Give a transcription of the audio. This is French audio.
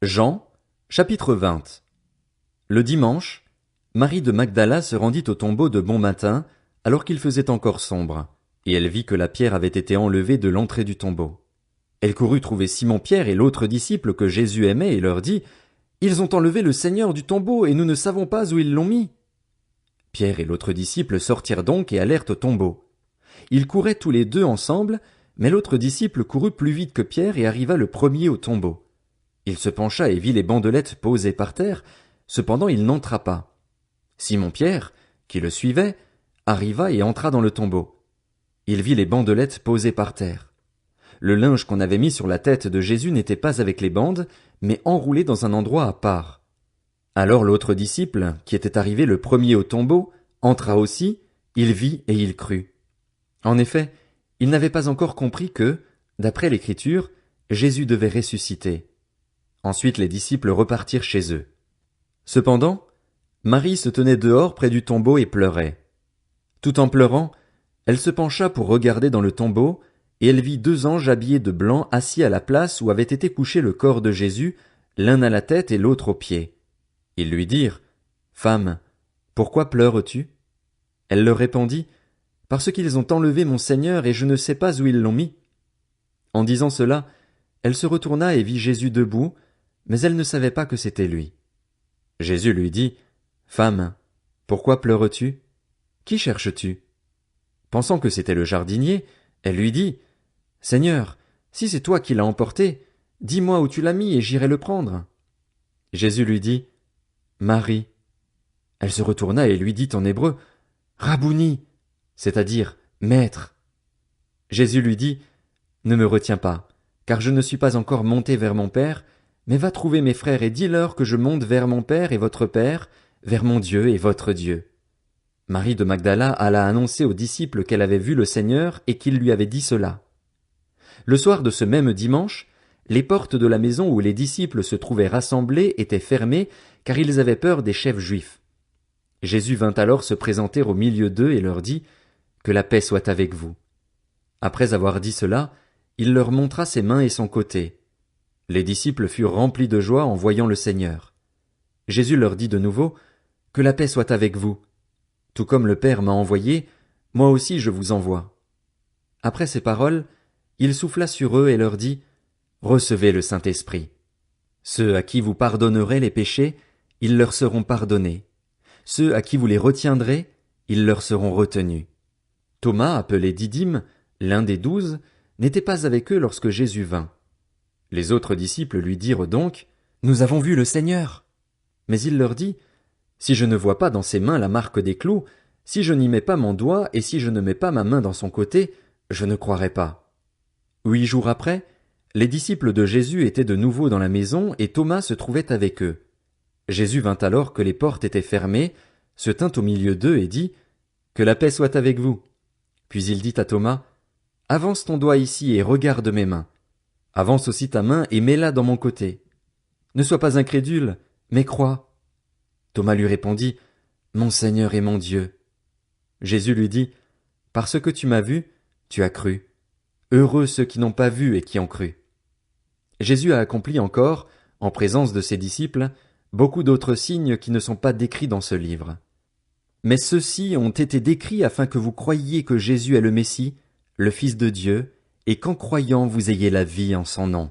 Jean, chapitre 20. Le dimanche, Marie de Magdala se rendit au tombeau de bon matin, alors qu'il faisait encore sombre, et elle vit que la pierre avait été enlevée de l'entrée du tombeau. Elle courut trouver Simon-Pierre et l'autre disciple que Jésus aimait et leur dit, « Ils ont enlevé le Seigneur du tombeau et nous ne savons pas où ils l'ont mis. » Pierre et l'autre disciple sortirent donc et allèrent au tombeau. Ils couraient tous les deux ensemble, mais l'autre disciple courut plus vite que Pierre et arriva le premier au tombeau. Il se pencha et vit les bandelettes posées par terre, cependant il n'entra pas. Simon-Pierre, qui le suivait, arriva et entra dans le tombeau. Il vit les bandelettes posées par terre. Le linge qu'on avait mis sur la tête de Jésus n'était pas avec les bandes, mais enroulé dans un endroit à part. Alors l'autre disciple, qui était arrivé le premier au tombeau, entra aussi, il vit et il crut. En effet, il n'avait pas encore compris que, d'après l'Écriture, Jésus devait ressusciter. Ensuite les disciples repartirent chez eux. Cependant, Marie se tenait dehors près du tombeau et pleurait. Tout en pleurant, elle se pencha pour regarder dans le tombeau, et elle vit 2 anges habillés de blanc assis à la place où avait été couché le corps de Jésus, l'un à la tête et l'autre aux pieds. Ils lui dirent, « Femme, pourquoi pleures-tu » Elle leur répondit, « Parce qu'ils ont enlevé mon Seigneur et je ne sais pas où ils l'ont mis. » En disant cela, elle se retourna et vit Jésus debout, mais elle ne savait pas que c'était lui. Jésus lui dit, « Femme, pourquoi pleures-tu? Qui cherches-tu » Pensant que c'était le jardinier, elle lui dit, « Seigneur, si c'est toi qui l'as emporté, dis-moi où tu l'as mis et j'irai le prendre. » Jésus lui dit, « Marie. » Elle se retourna et lui dit en hébreu, « Rabouni » c'est-à-dire « Maître. » Jésus lui dit, « Ne me retiens pas, car je ne suis pas encore monté vers mon Père, mais va trouver mes frères et dis-leur que je monte vers mon Père et votre Père, vers mon Dieu et votre Dieu. » Marie de Magdala alla annoncer aux disciples qu'elle avait vu le Seigneur et qu'il lui avait dit cela. Le soir de ce même dimanche, les portes de la maison où les disciples se trouvaient rassemblés étaient fermées, car ils avaient peur des chefs juifs. Jésus vint alors se présenter au milieu d'eux et leur dit, « Que la paix soit avec vous. » Après avoir dit cela, il leur montra ses mains et son côté. Les disciples furent remplis de joie en voyant le Seigneur. Jésus leur dit de nouveau, « Que la paix soit avec vous. Tout comme le Père m'a envoyé, moi aussi je vous envoie. » Après ces paroles, il souffla sur eux et leur dit, « Recevez le Saint-Esprit. Ceux à qui vous pardonnerez les péchés, ils leur seront pardonnés. Ceux à qui vous les retiendrez, ils leur seront retenus. » Thomas, appelé Didyme, l'un des 12, n'était pas avec eux lorsque Jésus vint. Les autres disciples lui dirent donc, « Nous avons vu le Seigneur. » Mais il leur dit, « Si je ne vois pas dans ses mains la marque des clous, si je n'y mets pas mon doigt et si je ne mets pas ma main dans son côté, je ne croirai pas. » 8 jours après, les disciples de Jésus étaient de nouveau dans la maison et Thomas se trouvait avec eux. Jésus vint alors que les portes étaient fermées, se tint au milieu d'eux et dit, « Que la paix soit avec vous. » Puis il dit à Thomas, « Avance ton doigt ici et regarde mes mains. Avance aussi ta main et mets-la dans mon côté. Ne sois pas incrédule, mais crois. » Thomas lui répondit, « Mon Seigneur et mon Dieu. » Jésus lui dit, « Parce que tu m'as vu, tu as cru. Heureux ceux qui n'ont pas vu et qui ont cru. » Jésus a accompli encore, en présence de ses disciples, beaucoup d'autres signes qui ne sont pas décrits dans ce livre. Mais ceux-ci ont été décrits afin que vous croyiez que Jésus est le Messie, le Fils de Dieu, et qu'en croyant vous ayez la vie en son nom.